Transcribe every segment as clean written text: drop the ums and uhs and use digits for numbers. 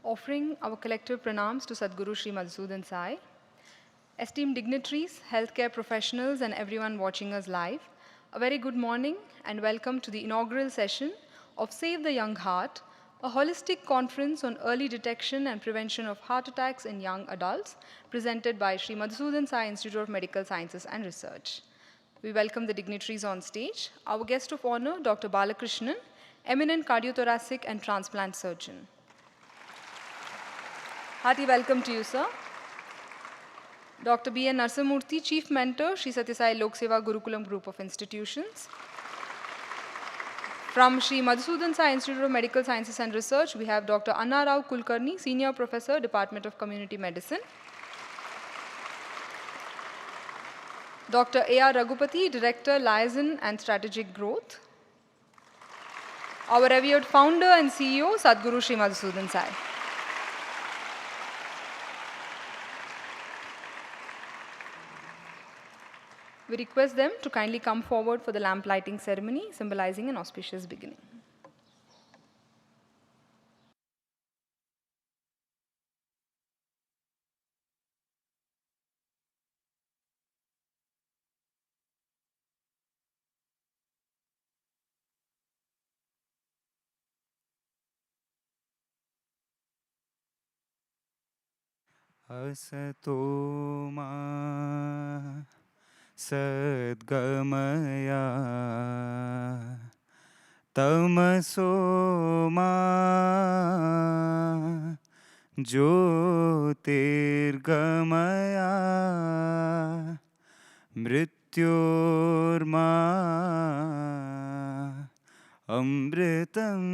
Offering our collective pranams to Sadguru Sri Madhusudan Sai. Esteemed dignitaries, healthcare professionals, and everyone watching us live, a very good morning and welcome to the inaugural session of Save the Young Heart, a holistic conference on early detection and prevention of heart attacks in young adults, presented by Sri Madhusudan Sai Institute of Medical Sciences and Research. We welcome the dignitaries on stage. Our guest of honor, Dr. Balakrishnan, eminent cardiothoracic and transplant surgeon. Hearty welcome to you, sir. Dr. B.N. Narsamurthy, Chief Mentor, Sri Sathya Sai Lok Seva Gurukulam Group of Institutions. From Sri Madhusudan Sai Institute of Medical Sciences and Research, we have Dr. Anna Rao Kulkarni, Senior Professor, Department of Community Medicine. Dr. A.R. Raghupati, Director, Liaison and Strategic Growth. Our revered founder and CEO, Sadguru Sri Madhusudan Sai. We request them to kindly come forward for the lamp lighting ceremony, symbolizing an auspicious beginning. Asato ma Sadgamaya Tamaso ma Jyotirgamaya Mrityorma Amritam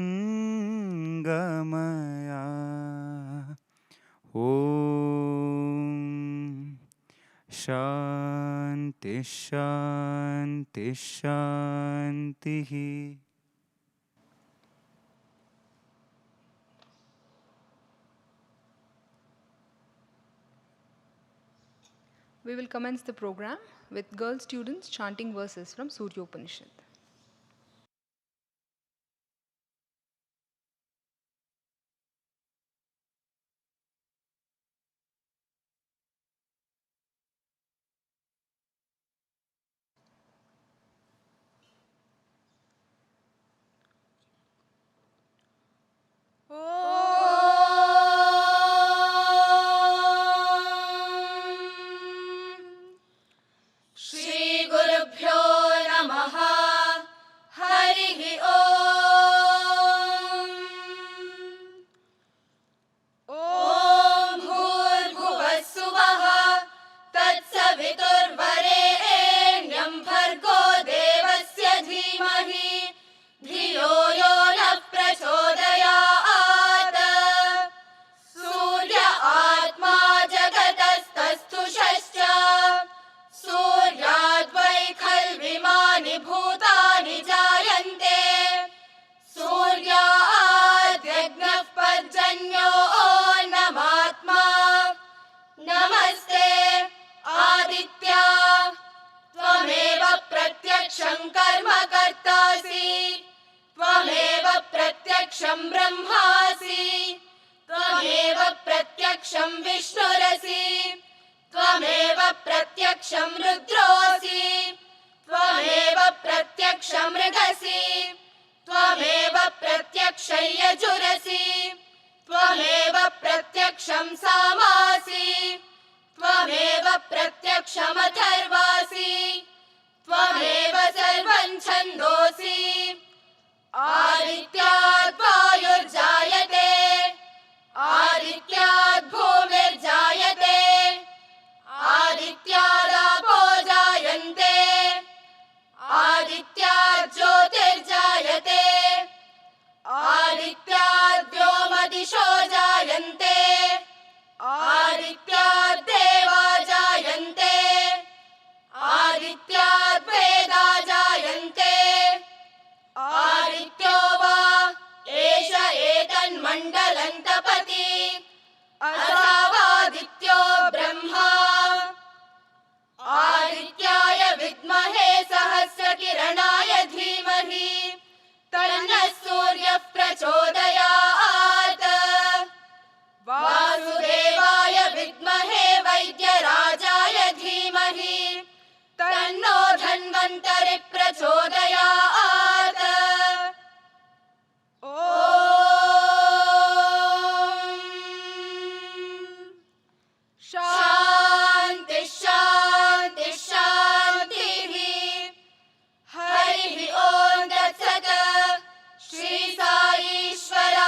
Gamaya Om Shanti Shanti Shanti. We will commence the program with girl students chanting verses from Surya Upanishad. प्रचोदयात्। ॐ शान्ति शान्ति शान्तिः। हरिः ॐ तत्सत्। Shri साईश्वरार्पणमस्तु।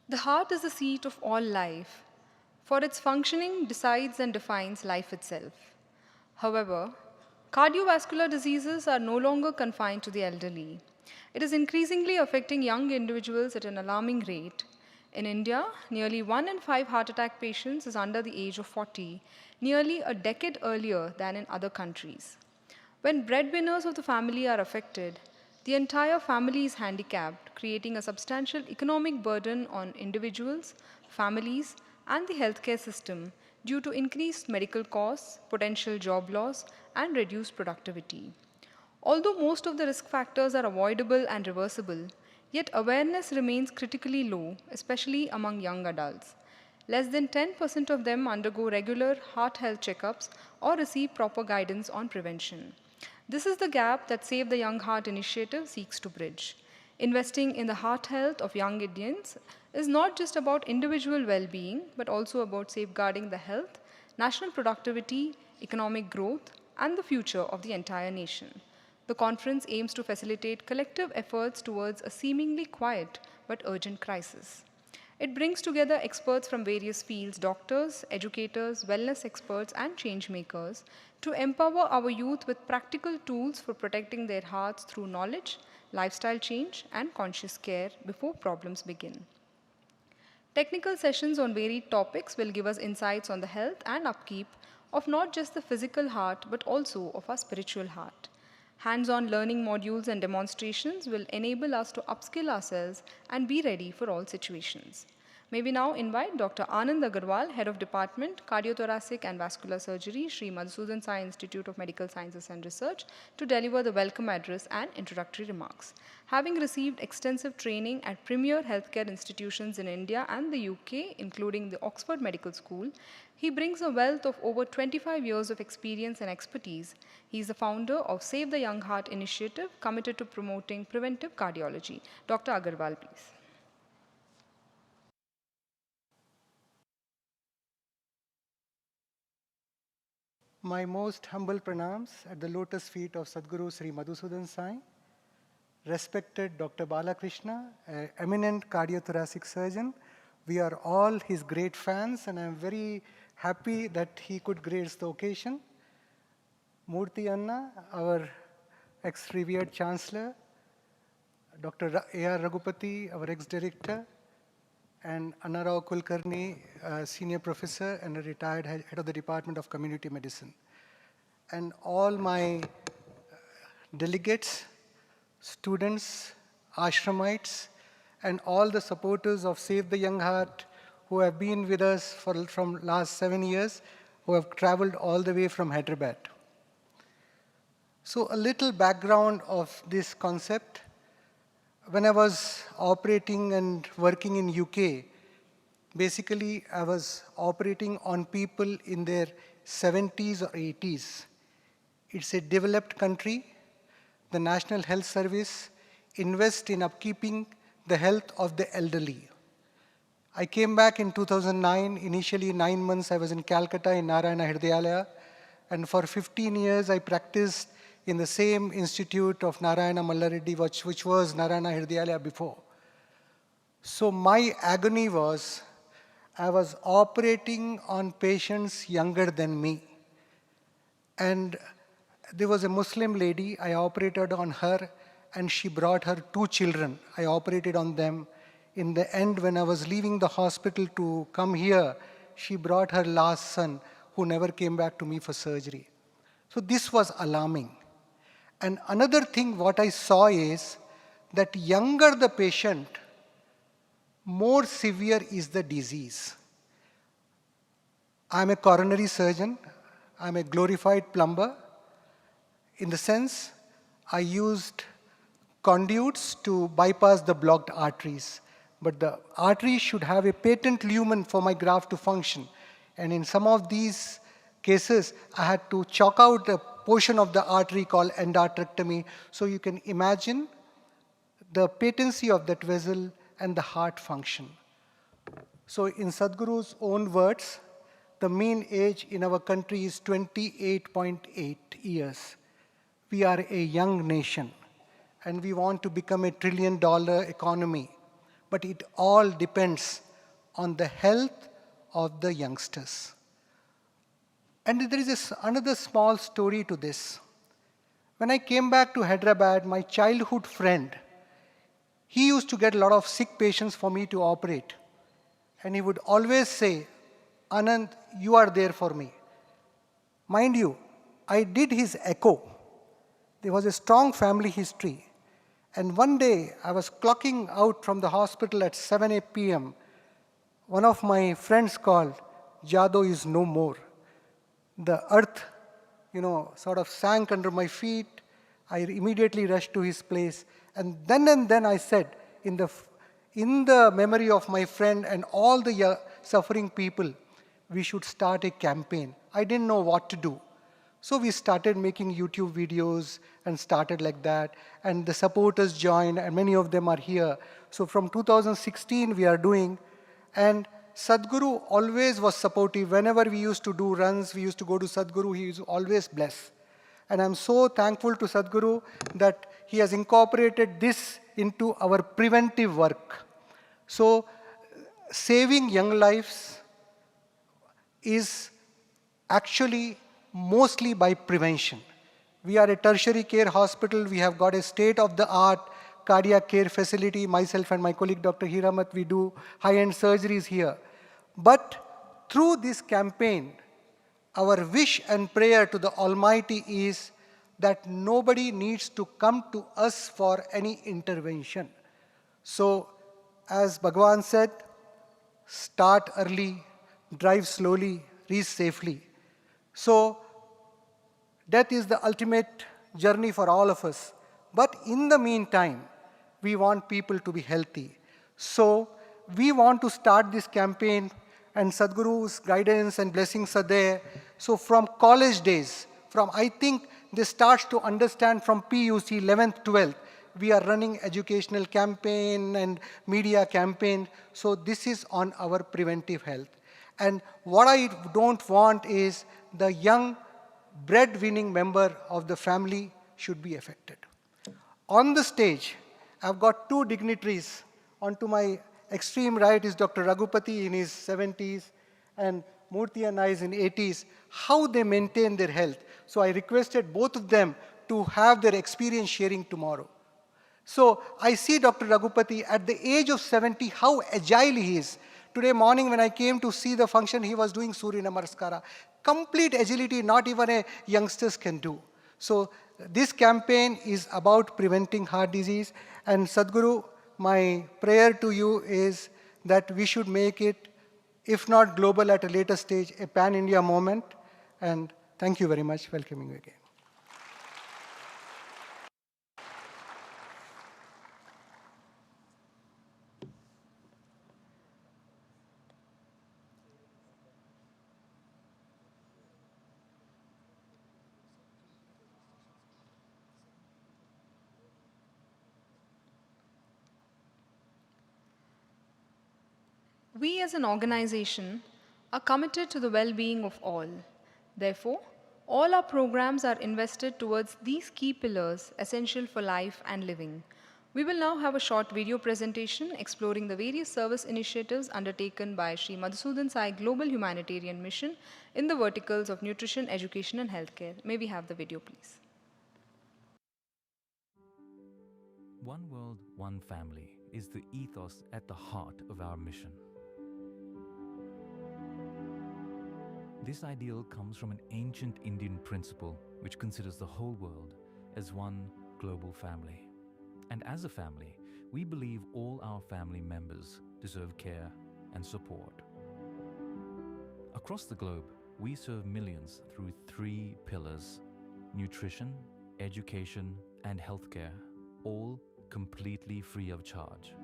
The heart is the seat of all life, for its functioning decides and defines life itself. However, cardiovascular diseases are no longer confined to the elderly. It is increasingly affecting young individuals at an alarming rate. In India, nearly 1 in 5 heart attack patients is under the age of 40, nearly a decade earlier than in other countries. When breadwinners of the family are affected, the entire family is handicapped, creating a substantial economic burden on individuals, families, and the healthcare system due to increased medical costs, potential job loss, and reduced productivity. Although most of the risk factors are avoidable and reversible, yet awareness remains critically low, especially among young adults. Less than 10% of them undergo regular heart health checkups or receive proper guidance on prevention. This is the gap that Save the Young Heart initiative seeks to bridge. Investing in the heart health of young Indians is not just about individual well being, but also about safeguarding the health, national productivity, economic growth, and the future of the entire nation. The conference aims to facilitate collective efforts towards a seemingly quiet but urgent crisis. It brings together experts from various fields, doctors, educators, wellness experts, and change makers to empower our youth with practical tools for protecting their hearts through knowledge, lifestyle change, and conscious care before problems begin. Technical sessions on varied topics will give us insights on the health and upkeep of not just the physical heart but also of our spiritual heart. Hands on learning modules and demonstrations will enable us to upskill ourselves and be ready for all situations. May we now invite Dr. Anand Agarwal, Head of Department, Cardiothoracic and Vascular Surgery, Sri Madhusudan Sai Institute of Medical Sciences and Research, to deliver the welcome address and introductory remarks. Having received extensive training at premier healthcare institutions in India and the UK, including the Oxford Medical School, he brings a wealth of over 25 years of experience and expertise. He is the founder of Save the Young Heart initiative, committed to promoting preventive cardiology. Dr. Agarwal, please. My most humble pranams at the lotus feet of Sadguru Sri Madhusudan Sai, respected Dr. Balakrishna, an eminent cardiothoracic surgeon. We are all his great fans, and I'm very happy that he could grace the occasion. Murthy Anna, our ex-revered Chancellor, Dr. A.R. Raghupati, our ex-director, and Anna Rao Kulkarni, Senior Professor and a retired head of the Department of Community Medicine. And all my delegates, students, ashramites, and all the supporters of Save the Young Heart who have been with us from last 7 years, who have traveled all the way from Hyderabad. So a little background of this concept. When I was operating and working in UK, basically I was operating on people in their 70s or 80s. It's a developed country. The National Health Service invests in upkeeping the health of the elderly. I came back in 2009. Initially 9 months I was in Calcutta in Narayana Hridayalaya, and for 15 years I practiced in the same institute of Narayana Mallareddy, which was Narayana Hridayalaya before. So my agony was, I was operating on patients younger than me. And there was a Muslim lady, I operated on her, and she brought her 2 children. I operated on them. In the end, when I was leaving the hospital to come here, she brought her last son, who never came back to me for surgery. So this was alarming. And another thing what I saw is that younger the patient, more severe is the disease. I'm a coronary surgeon. I'm a glorified plumber. In the sense, I used conduits to bypass the blocked arteries. But the artery should have a patent lumen for my graft to function. And in some of these cases, I had to chalk out a portion of the artery called endarterectomy. So you can imagine the patency of that vessel and the heart function. So in Sadhguru's own words, the mean age in our country is 28.8 years. We are a young nation and we want to become a $1 trillion economy. But it all depends on the health of the youngsters. And there is another small story to this. When I came back to Hyderabad, my childhood friend, he used to get a lot of sick patients for me to operate. And he would always say, Anand, you are there for me. Mind you, I did his echo. There was a strong family history. And one day, I was clocking out from the hospital at 7 p.m. One of my friends called, Jado is no more. The earth, sort of sank under my feet. I immediately rushed to his place. And then I said, in the memory of my friend and all the suffering people, we should start a campaign. I didn't know what to do. So we started making YouTube videos and started like that. And the supporters joined, and many of them are here. So from 2016, we are doing. And Sadhguru always was supportive. Whenever we used to do runs, we used to go to Sadhguru, he used to always bless. And I'm so thankful to Sadhguru that he has incorporated this into our preventive work. So saving young lives is actually mostly by prevention. We are a tertiary care hospital. We have got a state-of-the-art cardiac care facility. Myself and my colleague, Dr. Hiramat, we do high-end surgeries here. But through this campaign, our wish and prayer to the Almighty is that nobody needs to come to us for any intervention. So, as Bhagavan said, start early, drive slowly, reach safely. So, death is the ultimate journey for all of us. But in the meantime, we want people to be healthy. So, we want to start this campaign, and Sadhguru's guidance and blessings are there. So, from college days, I think they start to understand from PUC 11th, 12th, we are running educational campaign and media campaign. So, this is on our preventive health. And what I don't want is the young breadwinning member of the family should be affected. On the stage, I've got two dignitaries. On to my extreme right is Dr. Raghupati in his 70s and Murthy and I is in 80s. How they maintain their health. So I requested both of them to have their experience sharing tomorrow. So I see Dr. Raghupati at the age of 70, how agile he is. Today morning when I came to see the function, he was doing Surya Namaskara. Complete agility, not even a youngsters can do. So this campaign is about preventing heart disease. And Sadhguru, my prayer to you is that we should make it, if not global at a later stage, a pan-India moment. And thank you very much for welcoming me again. We as an organization are committed to the well-being of all. Therefore, all our programs are invested towards these key pillars essential for life and living. We will now have a short video presentation exploring the various service initiatives undertaken by Sri Madhusudan Sai Global Humanitarian Mission in the verticals of nutrition, education and healthcare. May we have the video, please? One world, one family is the ethos at the heart of our mission. This ideal comes from an ancient Indian principle which considers the whole world as one global family. And as a family, we believe all our family members deserve care and support. Across the globe, we serve millions through 3 pillars: nutrition, education, and healthcare, all completely free of charge.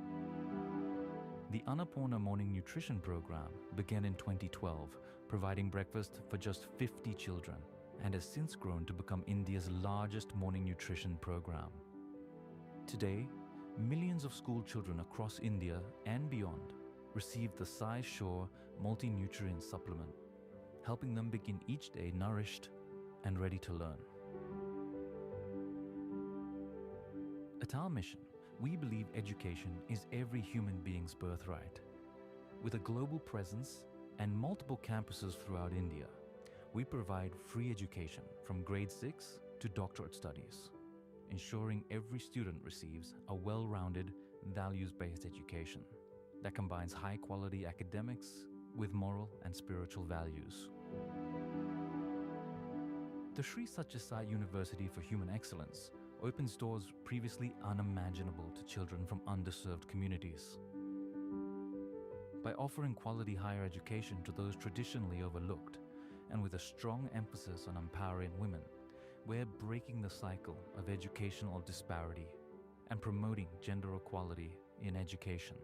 The Annapurna Morning Nutrition Program began in 2012, providing breakfast for just 50 children, and has since grown to become India's largest morning nutrition program. Today, millions of school children across India and beyond receive the Sai Shore multi-nutrient supplement, helping them begin each day nourished and ready to learn. At our mission, we believe education is every human being's birthright. With a global presence and multiple campuses throughout India, we provide free education from grade 6 to doctorate studies, ensuring every student receives a well-rounded, values-based education that combines high-quality academics with moral and spiritual values. The Sri Sathya Sai University for Human Excellence opens doors previously unimaginable to children from underserved communities. By offering quality higher education to those traditionally overlooked, and with a strong emphasis on empowering women, we're breaking the cycle of educational disparity and promoting gender equality in education.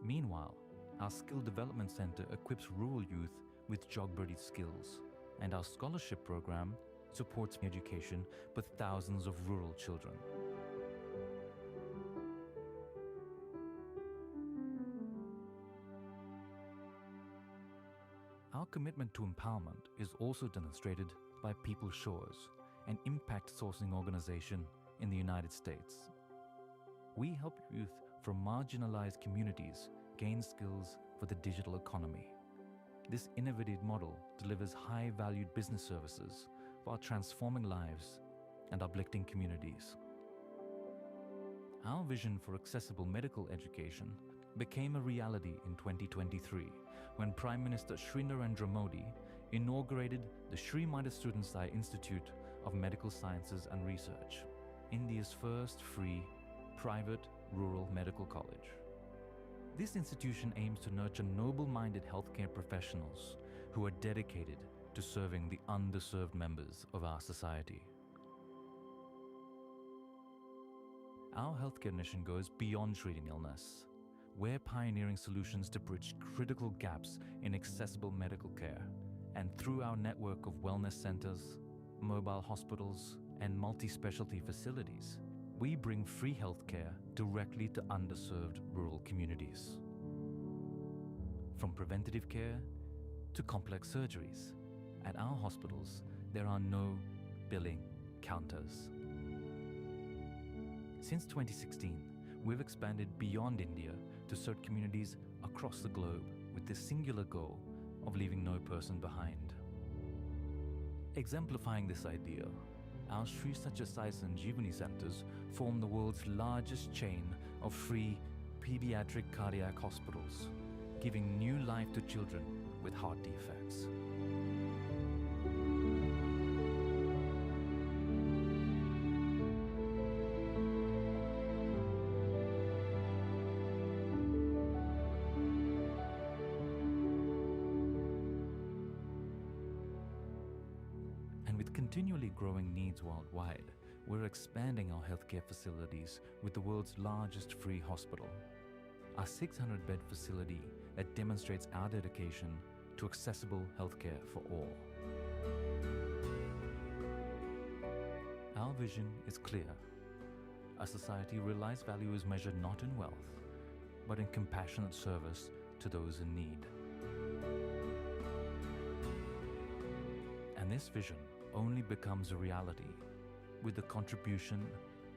Meanwhile, our Skill Development Center equips rural youth with job-ready skills, and our scholarship program supports education for thousands of rural children. Our commitment to empowerment is also demonstrated by People's Shores, an impact sourcing organization in the United States. We help youth from marginalized communities gain skills for the digital economy. This innovative model delivers high-valued business services while transforming lives and uplifting communities. Our vision for accessible medical education became a reality in 2023 when Prime Minister Shri Narendra Modi inaugurated the Shri Madhusudan Sai Institute of Medical Sciences and Research, India's first free, private, rural medical college. This institution aims to nurture noble-minded healthcare professionals who are dedicated to serving the underserved members of our society. Our healthcare mission goes beyond treating illness. We're pioneering solutions to bridge critical gaps in accessible medical care, and through our network of wellness centers, mobile hospitals, and multi-specialty facilities, we bring free healthcare directly to underserved rural communities. From preventative care to complex surgeries, at our hospitals, there are no billing counters. Since 2016, we've expanded beyond India to serve communities across the globe with the singular goal of leaving no person behind. Exemplifying this idea, our Sri Sathya Sai Sanjeevani centers form the world's largest chain of free pediatric cardiac hospitals, giving new life to children with heart defects. Continually growing needs worldwide, we're expanding our healthcare facilities with the world's largest free hospital, a 600-bed facility that demonstrates our dedication to accessible healthcare for all. Our vision is clear. A society where life's value is measured not in wealth, but in compassionate service to those in need. And this vision only becomes a reality with the contribution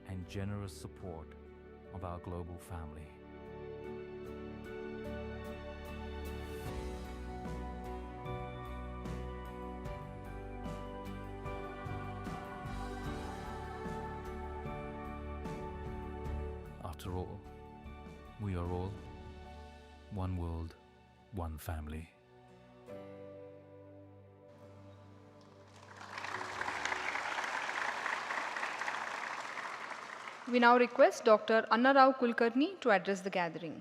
and generous support of our global family. After all, we are all one world, one family. We now request Dr. Anna Rao Kulkarni to address the gathering.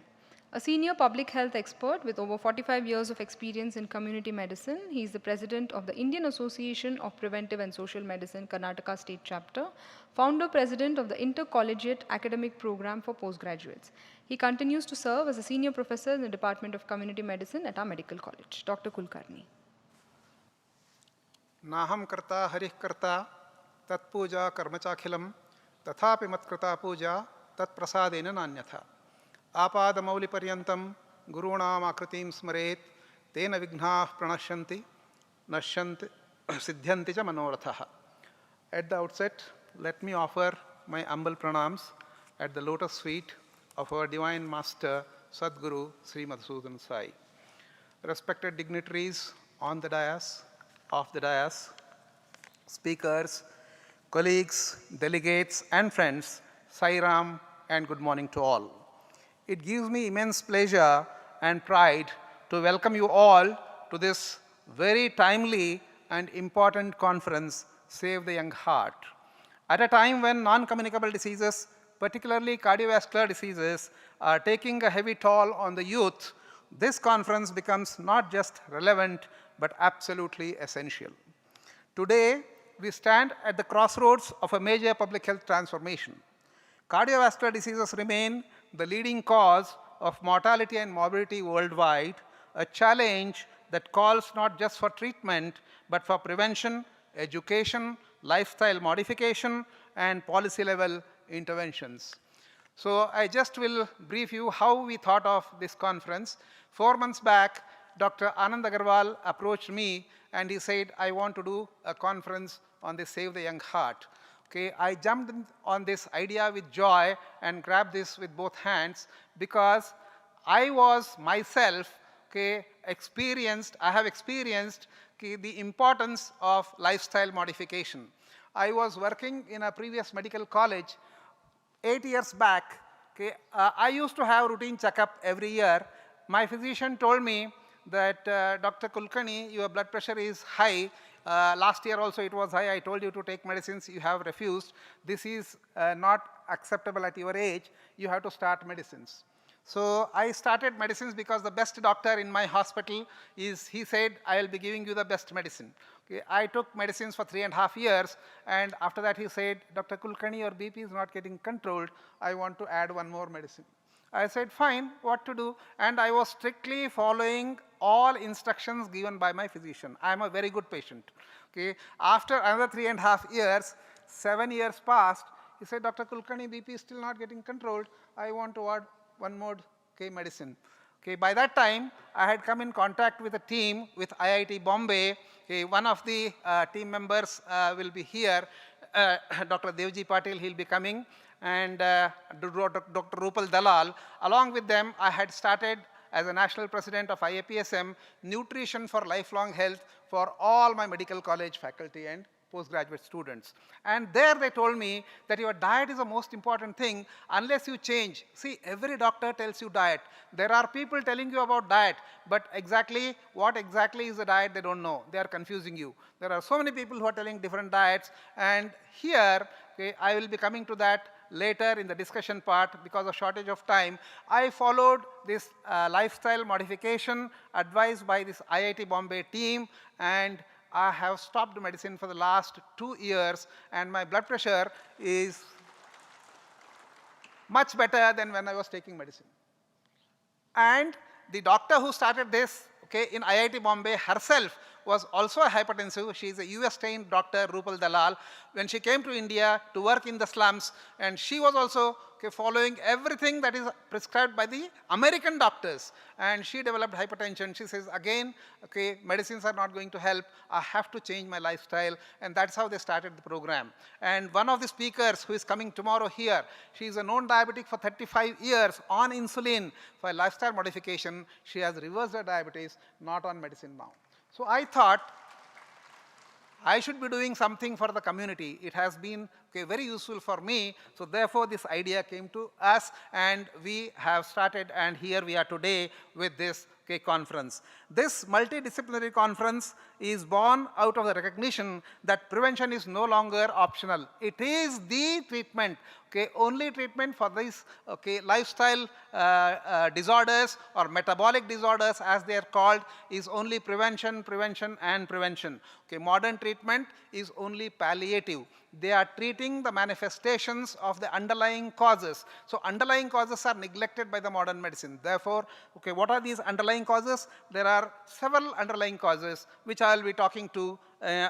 A senior public health expert with over 45 years of experience in community medicine, he is the president of the Indian Association of Preventive and Social Medicine, Karnataka State Chapter, founder president of the Intercollegiate Academic Program for Postgraduates. He continues to serve as a senior professor in the Department of Community Medicine at our medical college. Dr. Kulkarni. नाहं कर्ता हरिः कर्ता तत्पूजा कर्म चाखिलं तथापि मत्कृता पूजा तत्प्रसादेन नान्यथा आपादमौलिपर्यन्तं गुरूणाम् आकृतिं स्मरेत् तेन विघ्नाः प्रणश्यन्ति नश्यन्ति सिद्ध्यन्ति च मनोरथः. At the outset, let me offer my humble pranams at the lotus feet of our divine master Sadguru Sri Madhusudan Sai. Respected dignitaries on the dais, off the dais, speakers, colleagues, delegates and friends, Sai Ram and good morning to all. It gives me immense pleasure and pride to welcome you all to this very timely and important conference, Save the Young Heart. At a time when non-communicable diseases, particularly cardiovascular diseases, are taking a heavy toll on the youth, this conference becomes not just relevant but absolutely essential. Today, we stand at the crossroads of a major public health transformation. Cardiovascular diseases remain the leading cause of mortality and morbidity worldwide, a challenge that calls not just for treatment but for prevention, education, lifestyle modification, and policy-level interventions. So I just will brief you how we thought of this conference. 4 months back, Dr. Anand Agarwal approached me and he said, I want to do a conference on the Save the Young Heart. Okay, I jumped on this idea with joy and grabbed this with both hands because I was myself I have experienced the importance of lifestyle modification. I was working in a previous medical college 8 years back. I used to have routine checkup every year. My physician told me that Dr. Kulkarni, your blood pressure is high. Last year also it was high. I told you to take medicines. You have refused. This is not acceptable at your age. You have to start medicines. So I started medicines because the best doctor in my hospital he said, I will be giving you the best medicine. Okay, I took medicines for 3.5 years, and after that he said, Dr. Kulkarni, your BP is not getting controlled. I want to add one more medicine. I said, fine, what to do? And I was strictly following all instructions given by my physician. I am a very good patient. Okay. After another 3.5 years, 7 years passed, he said, Dr. Kulkarni, BP is still not getting controlled. I want to add one more medicine. Okay. By that time, I had come in contact with a team with IIT Bombay. Okay. One of the team members will be here, Dr. Devji Patil, he will be coming, and Dr. Rupal Dalal. Along with them, I had started as a national president of IAPSM, Nutrition for Lifelong Health for all my medical college faculty and postgraduate students. And there they told me that your diet is the most important thing unless you change. See, every doctor tells you diet. There are people telling you about diet, but what exactly is the diet, they don't know. They are confusing you. There are so many people who are telling different diets, and here, I will be coming to that later in the discussion part because of shortage of time. I followed this lifestyle modification advised by this IIT Bombay team, and I have stopped medicine for the last 2 years, and my blood pressure is much better than when I was taking medicine. And the doctor who started this in IIT Bombay herself was also a hypertensive. She is a US-trained doctor, Rupal Dalal. When she came to India to work in the slums, and she was also following everything that is prescribed by the American doctors, and she developed hypertension. She says, again, medicines are not going to help. I have to change my lifestyle, and that's how they started the program. And one of the speakers who is coming tomorrow here, she is a known diabetic for 35 years on insulin for lifestyle modification. She has reversed her diabetes, not on medicine now. So I thought I should be doing something for the community. It has been very useful for me. So therefore, this idea came to us, and we have started, and here we are today with this conference. This multidisciplinary conference is born out of the recognition that prevention is no longer optional. It is the treatment, only treatment for these lifestyle disorders or metabolic disorders as they are called is only prevention, prevention and prevention. Modern treatment is only palliative. They are treating the manifestations of the underlying causes. So underlying causes are neglected by the modern medicine. Therefore, what are these underlying causes? There are several underlying causes which I will be talking to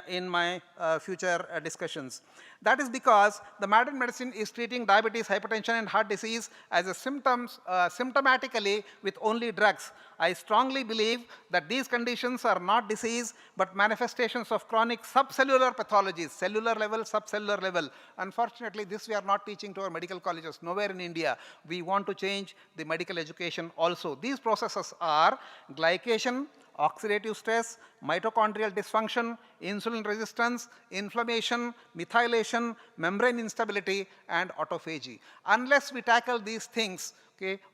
in my future discussions. That is because the modern medicine is treating diabetes, hypertension and heart disease as a symptomatically with only drugs. I strongly believe that these conditions are not disease but manifestations of chronic subcellular pathologies, cellular level, subcellular level. Unfortunately, this we are not teaching to our medical colleges, nowhere in India. We want to change the medical education also. These processes are glycation, oxidative stress, mitochondrial dysfunction, insulin resistance, inflammation, methylation, membrane instability and autophagy. Unless we tackle these things,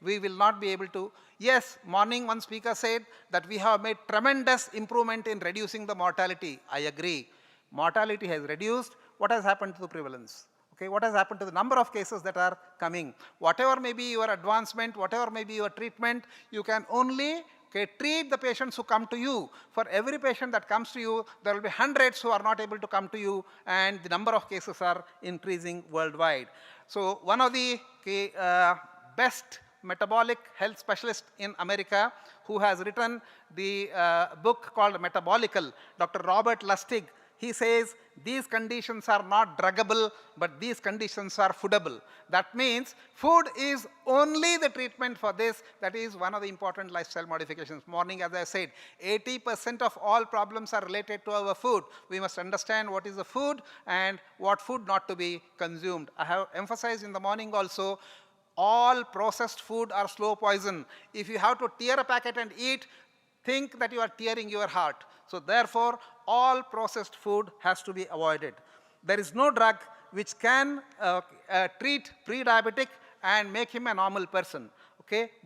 we will not be able to. Yes, morning one speaker said that we have made tremendous improvement in reducing the mortality. I agree. Mortality has reduced. What has happened to the prevalence? What has happened to the number of cases that are coming? Whatever may be your advancement, whatever may be your treatment, you can only treat the patients who come to you. For every patient that comes to you, there will be hundreds who are not able to come to you, and the number of cases are increasing worldwide. So one of the best metabolic health specialists in America who has written the book called Metabolical, Dr. Robert Lustig, he says these conditions are not druggable, but these conditions are foodable. That means food is only the treatment for this. That is one of the important lifestyle modifications. Morning, as I said, 80% of all problems are related to our food. We must understand what is the food and what food not to be consumed. I have emphasized in the morning also, all processed food are slow poison. If you have to tear a packet and eat, think that you are tearing your heart. So therefore, all processed food has to be avoided. There is no drug which can treat pre-diabetic and make him a normal person.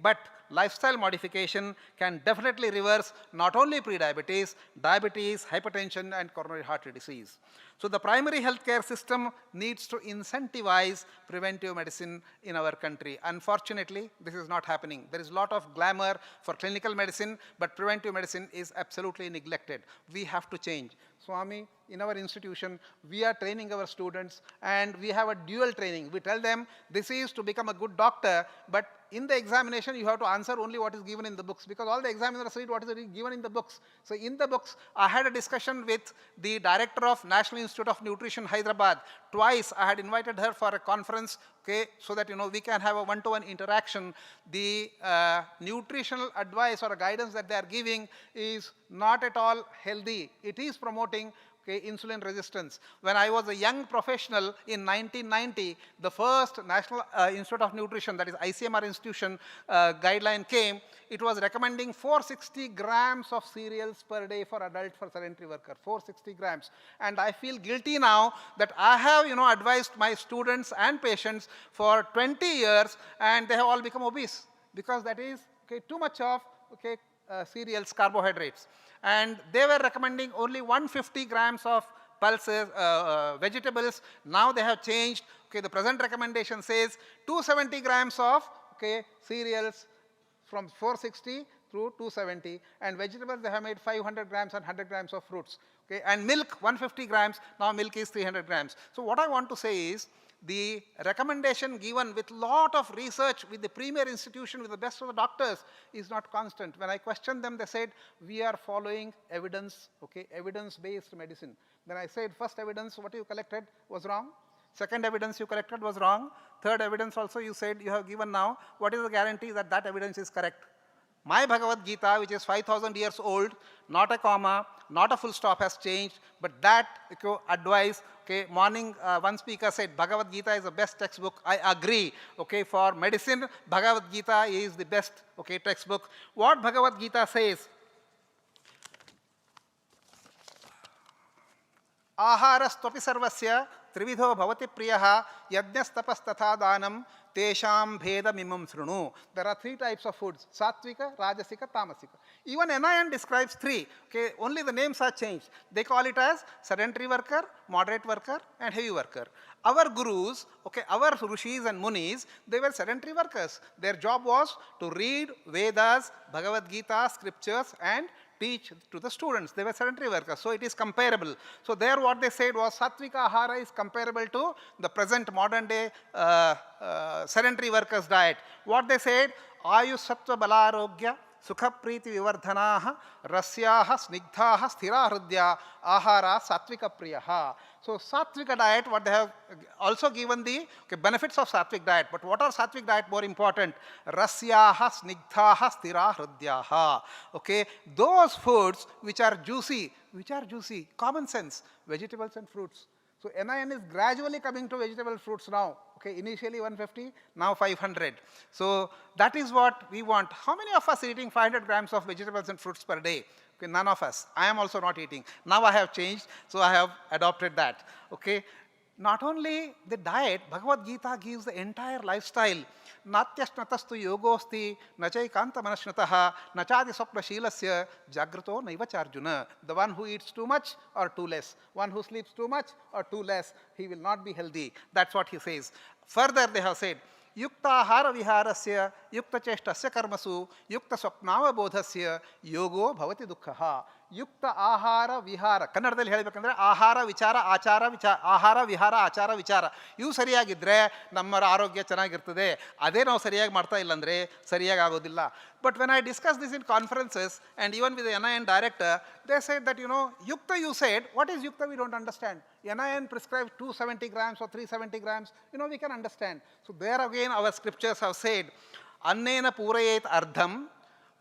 But lifestyle modification can definitely reverse not only pre-diabetes, diabetes, hypertension and coronary heart disease. So the primary healthcare system needs to incentivize preventive medicine in our country. Unfortunately, this is not happening. There is a lot of glamour for clinical medicine, but preventive medicine is absolutely neglected. We have to change. Swami, in our institution, we are training our students and we have a dual training. We tell them this is to become a good doctor, but in the examination you have to answer only what is given in the books, because all the examiners read what is given in the books. So in the books, I had a discussion with the director of National Institute of Nutrition, Hyderabad. Twice I had invited her for a conference, so that we can have a one-to-one interaction. The nutritional advice or guidance that they are giving is not at all healthy. It is promoting insulin resistance. When I was a young professional in 1990, the first National Institute of Nutrition, that is ICMR institution guideline came. It was recommending 460 grams of cereals per day for adult, for sedentary worker, 460 grams. And I feel guilty now that I have advised my students and patients for 20 years and they have all become obese, because that is too much of cereals, carbohydrates. And they were recommending only 150 grams of pulses, vegetables. Now they have changed. The present recommendation says 270 grams of cereals from 460 through 270. And vegetables, they have made 500 grams and 100 grams of fruits. And milk, 150 grams. Now milk is 300 grams. So what I want to say is, the recommendation given with lot of research with the premier institution, with the best of the doctors, is not constant. When I questioned them, they said, we are following evidence, evidence-based medicine. Then I said, first evidence, what you collected was wrong. Second evidence you collected was wrong. Third evidence also you said you have given now. What is the guarantee that that evidence is correct? My Bhagavad Gita, which is 5,000 years old, not a comma, not a full stop has changed, but that advice, morning one speaker said Bhagavad Gita is the best textbook. I agree. For medicine, Bhagavad Gita is the best textbook. What Bhagavad Gita says? Ahara stopi sarvasya त्रिविधो भवति प्रियः यज्ञस्तपस्तथा दानं तेषां भेदमिमं शृणु. There are three types of foods: Satvika, Rajasika, Tamasika. Even NIN describes three. Okay, only the names are changed. They call it as sedentary worker, moderate worker, and heavy worker. Our gurus, okay, our rishis and munis, they were sedentary workers. Their job was to read Vedas, Bhagavad Gita, scriptures, and teach to the students. They were sedentary workers, so it is comparable. So there what they said was Satvika Ahara is comparable to the present modern day sedentary workers diet. What they said, Ayush Sattva Balarogya Sukhapriti Vivardhanaha Rasyaha Snigdhaha Sthira Hrudya Ahara Satvika Priyaha. So Satvika diet, what they have also given the benefits of Satvik diet. But what are Satvik diet more important? Rasyaha Snigdhaha Sthira Hrudyaha. Okay, those foods which are juicy, common sense, vegetables and fruits. So NIN is gradually coming to vegetable fruits now. Okay, initially 150, now 500. So that is what we want. How many of us are eating 500 grams of vegetables and fruits per day? Okay, none of us. I am also not eating. Now I have changed, so I have adopted that. Okay. Not only the diet, Bhagavad Gita gives the entire lifestyle. Natyashnatastu yogosti nachaikanta manashnataha nachadi swapna shilasya jagrato naivacharjuna. The one who eats too much or too less, one who sleeps too much or too less, he will not be healthy. That's what he says. Further they have said, Yukta ahara viharasya, yukta cheshtasya karmasu, yukta swapnava bodhasya, yogo bhavati dukkhaha. ಯುಕ್ತ ಆಹಾರ ವಿಹಾರ, ಕನ್ನಡದಲ್ಲಿ ಹೇಳಬೇಕಂದ್ರೆ ಆಹಾರ ವಿಚಾರ ಆಚಾರ ಆಹಾರ ವಿಹಾರ ಆಚಾರ ವಿಚಾರ ಇವು ಸರಿಯಾಗಿದ್ದರೆ ನಮ್ಮ ಆರೋಗ್ಯ ಚೆನ್ನಾಗಿರ್ತದೆ. ಅದೇ ನಾವು ಸರಿಯಾಗಿ ಮಾಡ್ತಾ ಇಲ್ಲ ಅಂದರೆ ಸರಿಯಾಗಿ ಆಗೋದಿಲ್ಲ. But when I discuss this in conferences and even with NIN director, they said that yukta you said, what is yukta we don't understand. NIN prescribes 270 grams or 370 grams, we can understand. So there again our scriptures have said, annena purayet ardham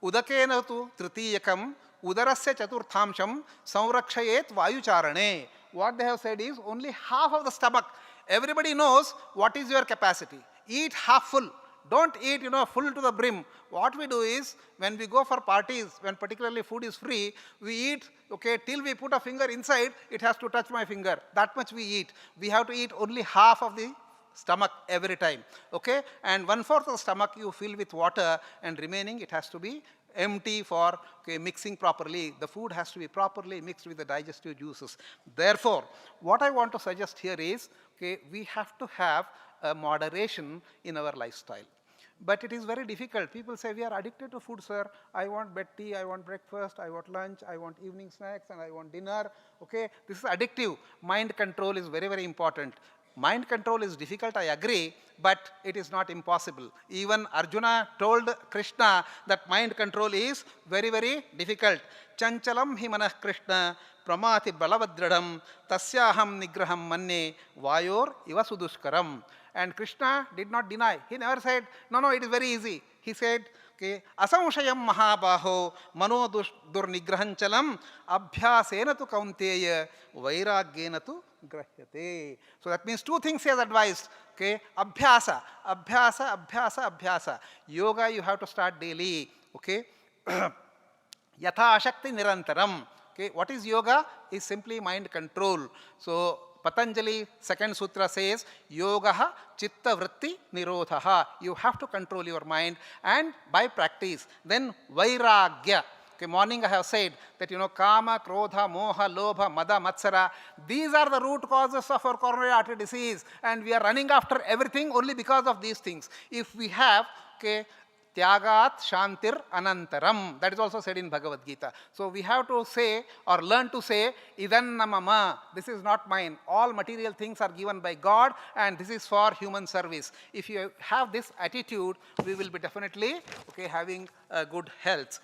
udakena tu tritiyakam udarasya chaturthamsham samrakshayet vayucharane. What they have said is only half of the stomach. Everybody knows what is your capacity. Eat half full. Don't eat, full to the brim. What we do is, when we go for parties, when particularly food is free, we eat, till we put a finger inside, it has to touch my finger. That much we eat. We have to eat only half of the stomach every time. Okay? And 1/4 of the stomach you fill with water, and remaining it has to be empty for mixing properly. The food has to be properly mixed with the digestive juices. Therefore, what I want to suggest here is, we have to have a moderation in our lifestyle. But it is very difficult. People say, we are addicted to food, sir. I want bed tea, I want breakfast, I want lunch, I want evening snacks, and I want dinner. Okay, this is addictive. Mind control is very, very important. Mind control is difficult, I agree, but it is not impossible. Even Arjuna told Krishna that mind control is very, very difficult. Chanchalam hi manah Krishna pramati balavadradam tasyaham nigraham manne vayor iva suduskaram. And Krishna did not deny. He never said, no, it is very easy. He said, asamshayam mahabaho mano durnigrahanchalam abhyasena tu kaunteya vairagyena tu grahyate. So that means two things he has advised. Abhyasa. Yoga you have to start daily. Yatha ashakti nirantaram. What is yoga? Is simply mind control. So Patanjali second sutra says, Yogaha chitta vritti nirodhaha. You have to control your mind, and by practice. Then vairagya. Morning I have said that kama, krodha, moha, lobha, mada, matsara, these are the root causes of our coronary artery disease, and we are running after everything only because of these things. If we have Tyagat Shantir Anantaram. That is also said in Bhagavad Gita. So we have to say or learn to say, Idanna mama, this is not mine. All material things are given by God, and this is for human service. If you have this attitude, we will be definitely having good health.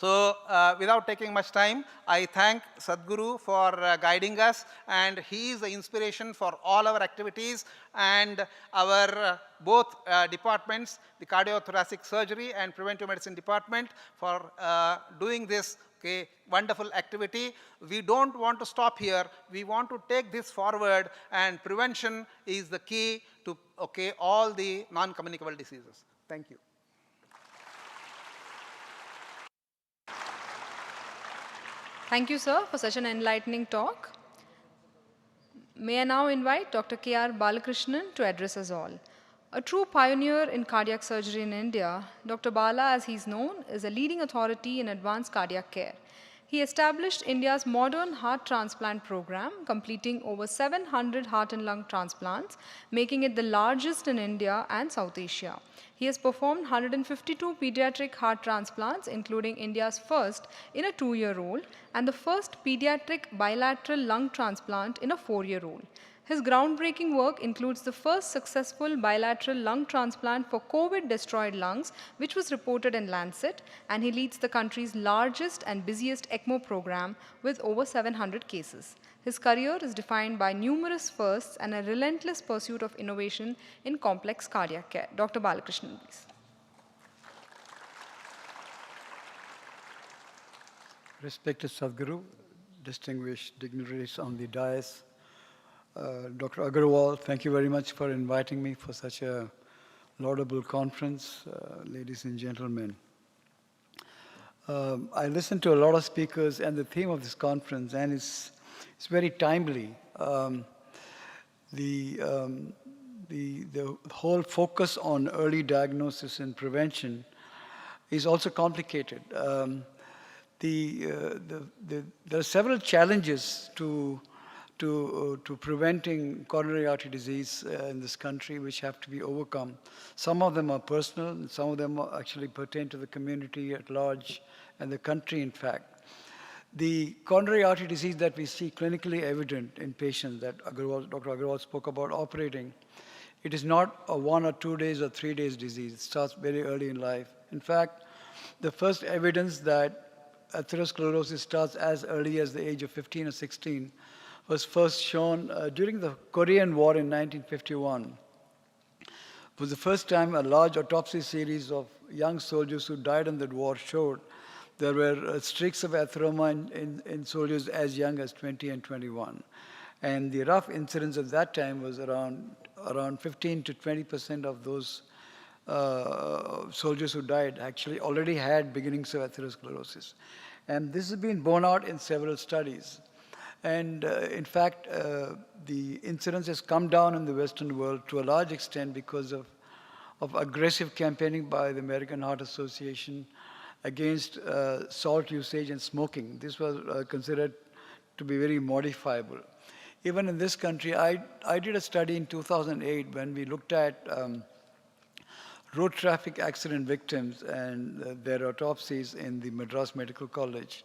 So without taking much time, I thank Sadguru for guiding us, and he is the inspiration for all our activities, and our both departments, the cardiothoracic surgery and preventive medicine department, for doing this wonderful activity. We don't want to stop here. We want to take this forward, and prevention is the key to all the non-communicable diseases. Thank you. Thank you, sir, for such an enlightening talk. May I now invite Dr. K.R. Balakrishnan to address us all. A true pioneer in cardiac surgery in India, Dr. Bala, as he is known, is a leading authority in advanced cardiac care. He established India's modern heart transplant program, completing over 700 heart and lung transplants, making it the largest in India and South Asia. He has performed 152 pediatric heart transplants, including India's first in a 2-year-old and the first pediatric bilateral lung transplant in a 4-year-old. His groundbreaking work includes the first successful bilateral lung transplant for COVID-destroyed lungs, which was reported in Lancet, and he leads the country's largest and busiest ECMO program with over 700 cases. His career is defined by numerous firsts and a relentless pursuit of innovation in complex cardiac care. Dr. Balakrishnan, please. Respected Sadguru, distinguished dignitaries on the dais, Dr. Agarwal, thank you very much for inviting me for such a laudable conference, ladies and gentlemen. I listened to a lot of speakers and the theme of this conference, and it's very timely. The whole focus on early diagnosis and prevention is also complicated. There are several challenges to preventing coronary artery disease in this country, which have to be overcome. Some of them are personal, and some of them actually pertain to the community at large and the country, in fact. The coronary artery disease that we see clinically evident in patients that Dr. Agarwal spoke about operating, it is not a 1 or 2 days or 3 days disease. It starts very early in life. In fact, the first evidence that atherosclerosis starts as early as the age of 15 or 16 was first shown during the Korean War in 1951. It was the first time a large autopsy series of young soldiers who died in that war showed there were streaks of atheroma in soldiers as young as 20 and 21. And the rough incidence at that time was around 15 to 20% of those soldiers who died actually already had beginnings of atherosclerosis. And this has been borne out in several studies. And in fact, the incidence has come down in the Western world to a large extent because of aggressive campaigning by the American Heart Association against salt usage and smoking. This was considered to be very modifiable. Even in this country, I did a study in 2008 when we looked at road traffic accident victims and their autopsies in the Madras Medical College.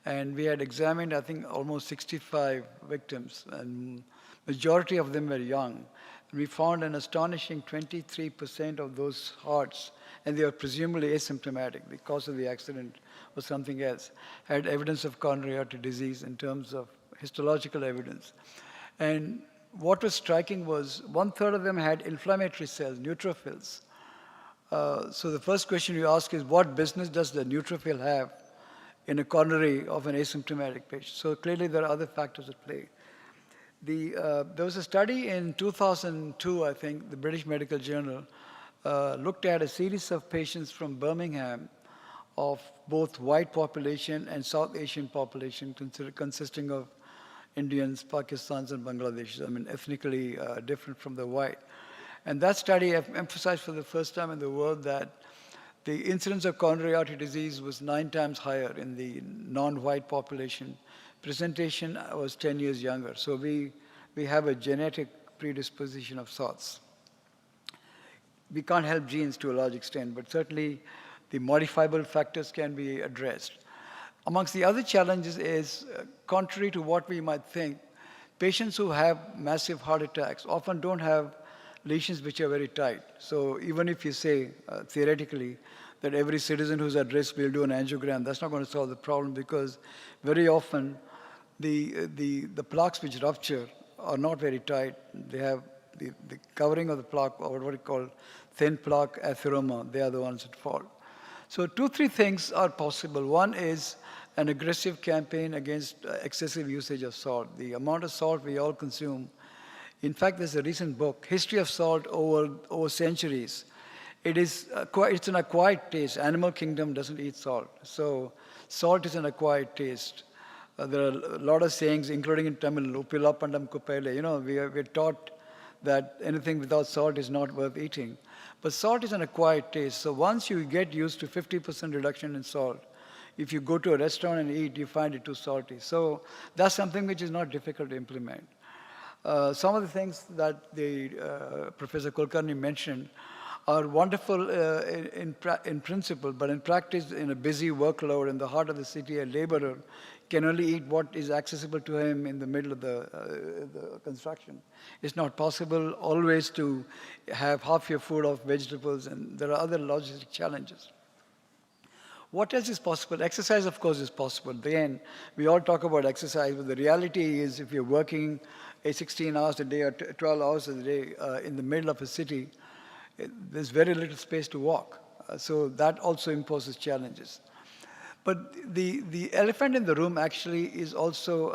And we had examined, I think, almost 65 victims, and majority of them were young. And we found an astonishing 23% of those hearts, and they were presumably asymptomatic. The cause of the accident was something else, had evidence of coronary artery disease in terms of histological evidence. And what was striking was 1/3 of them had inflammatory cells, neutrophils. So the first question you ask is, what business does the neutrophil have in a coronary of an asymptomatic patient? So clearly there are other factors at play. There was a study in 2002, I think, the British Medical Journal looked at a series of patients from Birmingham of both white population and South Asian population consisting of Indians, Pakistans, and Bangladeshis, I mean, ethnically different from the white. And that study emphasized for the first time in the world that the incidence of coronary artery disease was 9 times higher in the non-white population. Presentation was 10 years younger. So we have a genetic predisposition of sorts. We can't help genes to a large extent, but certainly the modifiable factors can be addressed. Amongst the other challenges is, contrary to what we might think, patients who have massive heart attacks often don't have lesions which are very tight. So even if you say, theoretically, that every citizen who's at risk will do an angiogram, that's not going to solve the problem, because very often the plaques which rupture are not very tight. They have the covering of the plaque, or what we call thin plaque atheroma. They are the ones that fall. So 2-3 things are possible. One is an aggressive campaign against excessive usage of salt. The amount of salt we all consume. In fact, there's a recent book, History of Salt over Centuries. It's an acquired taste. Animal kingdom doesn't eat salt. So salt is an acquired taste. There are a lot of sayings, including in Tamil, Uppilapandam Kuppele. We're taught that anything without salt is not worth eating. But salt is an acquired taste. So once you get used to 50% reduction in salt, if you go to a restaurant and eat, you find it too salty. So that's something which is not difficult to implement. Some of the things that Professor Kulkarni mentioned are wonderful in principle, but in practice, in a busy workload in the heart of the city, a laborer can only eat what is accessible to him in the middle of the construction. It's not possible always to have half your food of vegetables, and there are other logistic challenges. What else is possible? Exercise, of course, is possible. Again, we all talk about exercise, but the reality is if you're working 16 hours a day or 12 hours a day in the middle of a city, there's very little space to walk. So that also imposes challenges. But the elephant in the room actually is also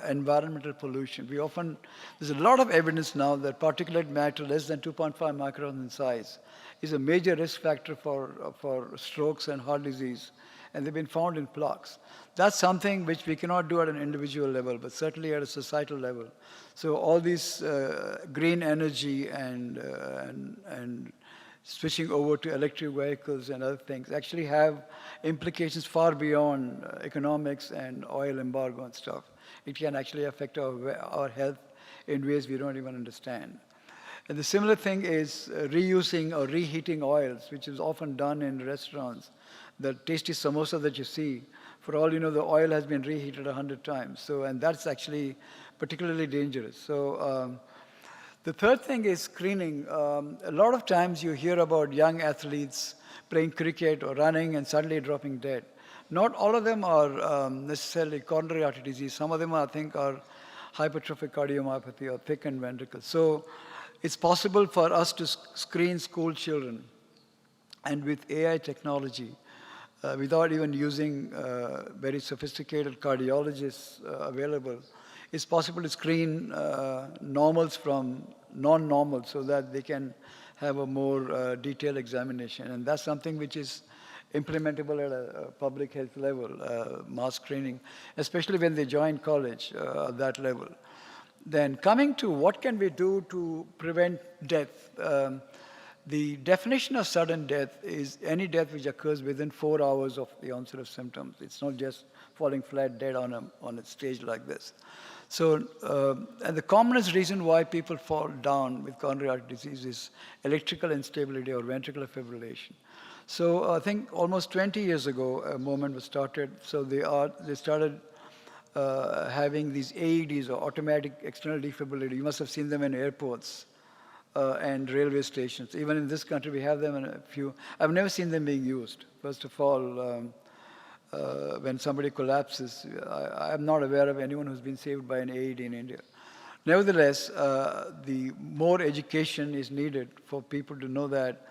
environmental pollution. There's a lot of evidence now that particulate matter less than 2.5 microns in size is a major risk factor for strokes and heart disease, and they've been found in plaques. That's something which we cannot do at an individual level, but certainly at a societal level. So all these green energy and switching over to electric vehicles and other things actually have implications far beyond economics and oil embargo and stuff. It can actually affect our health in ways we don't even understand. And the similar thing is reusing or reheating oils, which is often done in restaurants. The tasty samosa that you see, for all you know, the oil has been reheated 100 times. And that's actually particularly dangerous. So the third thing is screening. A lot of times you hear about young athletes playing cricket or running and suddenly dropping dead. Not all of them are necessarily coronary artery disease. Some of them, I think, are hypertrophic cardiomyopathy or thickened ventricles. So it's possible for us to screen school children, and with AI technology, without even using very sophisticated cardiologists available, it's possible to screen normals from non-normals so that they can have a more detailed examination. And that's something which is implementable at a public health level, mass screening, especially when they join college at that level. Then coming to what can we do to prevent death? The definition of sudden death is any death which occurs within 4 hours of the onset of symptoms. It's not just falling flat dead on a stage like this. So, and the commonest reason why people fall down with coronary artery disease is electrical instability or ventricular fibrillation. So I think almost 20 years ago, a movement was started. So they started having these AEDs or automatic external defibrillator. You must have seen them in airports and railway stations. Even in this country, we have them in a few. I've never seen them being used. First of all, when somebody collapses, I'm not aware of anyone who's been saved by an AED in India. Nevertheless, the more education is needed for people to know that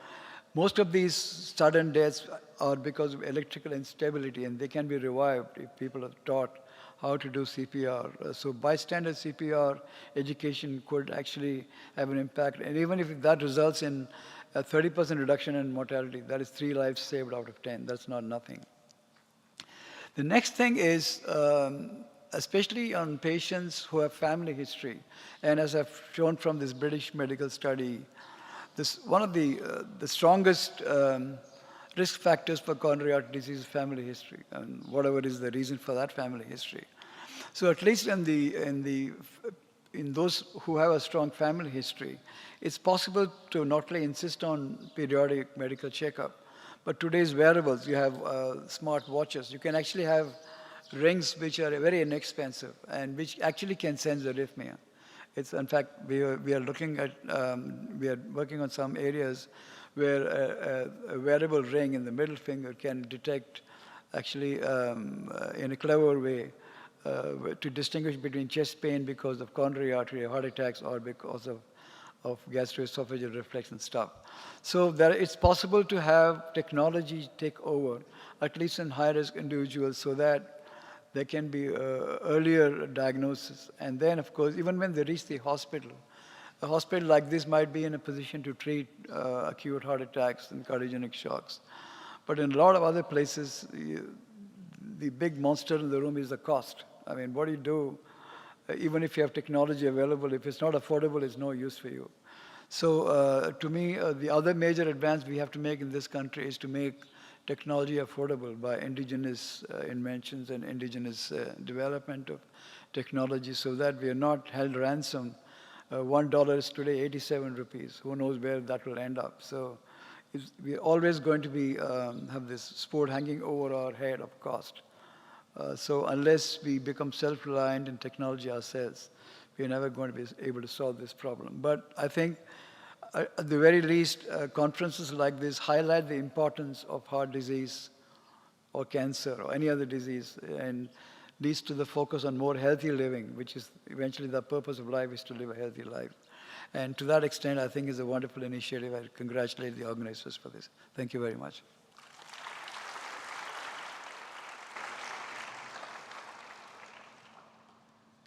most of these sudden deaths are because of electrical instability, and they can be revived if people are taught how to do CPR. So bystander CPR education could actually have an impact. And even if that results in a 30% reduction in mortality, that is 3 lives saved out of 10. That's not nothing. The next thing is, especially on patients who have family history, and as I've shown from this British medical study, one of the strongest risk factors for coronary artery disease is family history, and whatever is the reason for that family history. So at least in those who have a strong family history, it's possible to not only insist on periodic medical checkup, but today's wearables, you have smart watches. You can actually have rings which are very inexpensive and which actually can sense arrhythmia. In fact, we are looking at, we are working on some areas where a wearable ring in the middle finger can detect actually in a clever way to distinguish between chest pain because of coronary artery heart attacks or because of gastroesophageal reflex and stuff. So it's possible to have technology take over, at least in high-risk individuals, so that there can be earlier diagnosis. And then, of course, even when they reach the hospital, a hospital like this might be in a position to treat acute heart attacks and cardiogenic shocks. But in a lot of other places, the big monster in the room is the cost. I mean, what do you do? Even if you have technology available, if it's not affordable, it's no use for you. So to me, the other major advance we have to make in this country is to make technology affordable by indigenous inventions and indigenous development of technology so that we are not held ransom. $1 is today 87 rupees. Who knows where that will end up? So we're always going to be have this sport hanging over our head of cost. So unless we become self-reliant in technology ourselves, we're never going to be able to solve this problem. But I think at the very least, conferences like this highlight the importance of heart disease or cancer or any other disease and leads to the focus on more healthy living, which is eventually the purpose of life is to live a healthy life. And to that extent, I think it's a wonderful initiative. I congratulate the organizers for this. Thank you very much.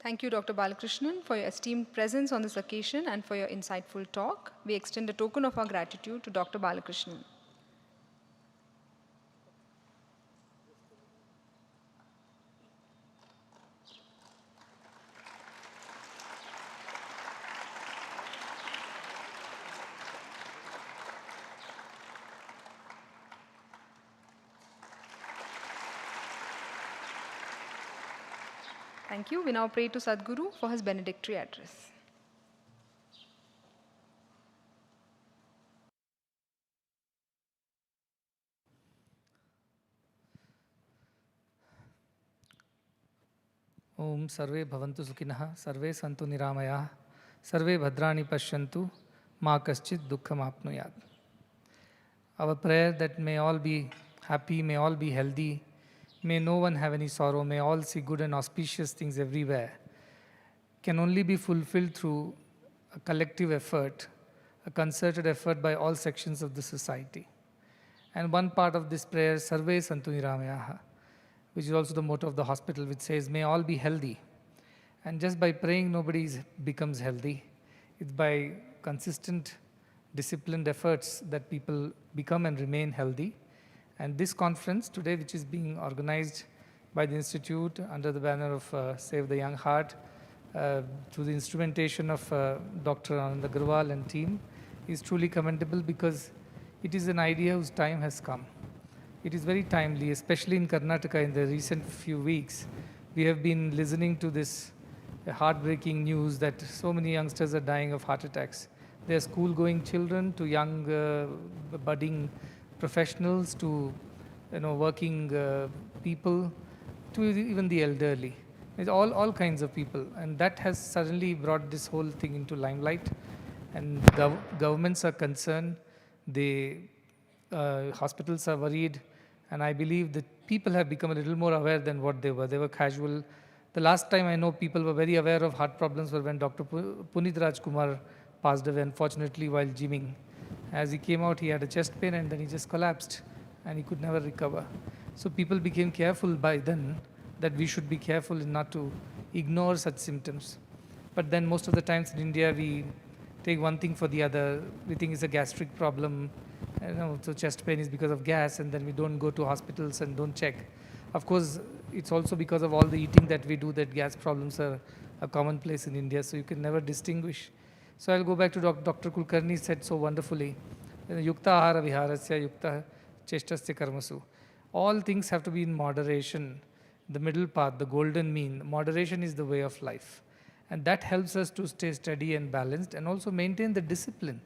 Thank you, Dr. Balakrishnan, for your esteemed presence on this occasion and for your insightful talk. We extend a token of our gratitude to Dr. Balakrishnan. Thank you. We now pray to Sadguru for his benedictory address. Om Sarve Bhavantu Sukhinah, Sarve Santu Niramayah, Sarve Bhadrani Pashyantu, Ma Kaschit Dukkham Apnuyat. Our prayer that may all be happy, may all be healthy, may no one have any sorrow, may all see good and auspicious things everywhere, can only be fulfilled through a collective effort, a concerted effort by all sections of the society. And one part of this prayer, Sarve Santu Niramayaha, which is also the motto of the hospital, which says, may all be healthy. And just by praying, nobody becomes healthy. It's by consistent, disciplined efforts that people become and remain healthy. And this conference today, which is being organized by the Institute under the banner of Save the Young Heart, through the instrumentation of Dr. Inaugural and team, is truly commendable because it is an idea whose time has come. It is very timely, especially in Karnataka in the recent few weeks. We have been listening to this heartbreaking news that so many youngsters are dying of heart attacks. They are school-going children to young budding professionals to working people to even the elderly. It's all kinds of people, and that has suddenly brought this whole thing into limelight. And governments are concerned. Hospitals are worried, and I believe that people have become a little more aware than what they were. They were casual. The last time I know people were very aware of heart problems were when Dr. Puneet Rajkumar passed away, unfortunately, while gymming. As he came out, he had a chest pain, and then he just collapsed, and he could never recover. So people became careful by then that we should be careful not to ignore such symptoms. But then most of the times in India, we take one thing for the other. We think it's a gastric problem. So chest pain is because of gas, and then we don't go to hospitals and don't check. Of course, it's also because of all the eating that we do that gas problems are a commonplace in India, so you can never distinguish. So I'll go back to Dr. Kulkarni said so wonderfully, Yukta ahara viharasya yukta cheshtasya karmasu. All things have to be in moderation. The middle path, the golden mean. Moderation is the way of life. And that helps us to stay steady and balanced and also maintain the discipline.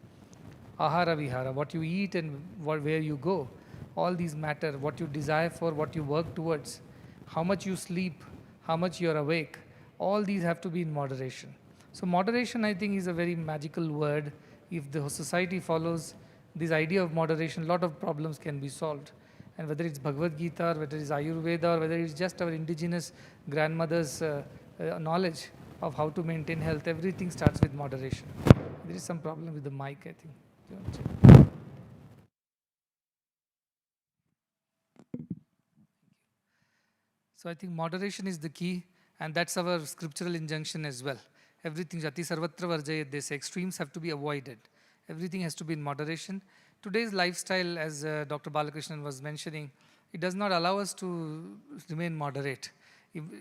Ahara vihara, what you eat and where you go. All these matter. What you desire for, what you work towards. How much you sleep, how much you are awake. All these have to be in moderation. So moderation, I think, is a very magical word. If the society follows this idea of moderation, a lot of problems can be solved. And whether it's Bhagavad Gita, or whether it's Ayurveda, or whether it's just our indigenous grandmother's knowledge of how to maintain health, everything starts with moderation. There is some problem with the mic, I think. Do you want to check? So I think moderation is the key, and that's our scriptural injunction as well. Everything, Jati Sarvatra Varjayat, they say, extremes have to be avoided. Everything has to be in moderation. Today's lifestyle, as Dr. Balakrishnan was mentioning, it does not allow us to remain moderate.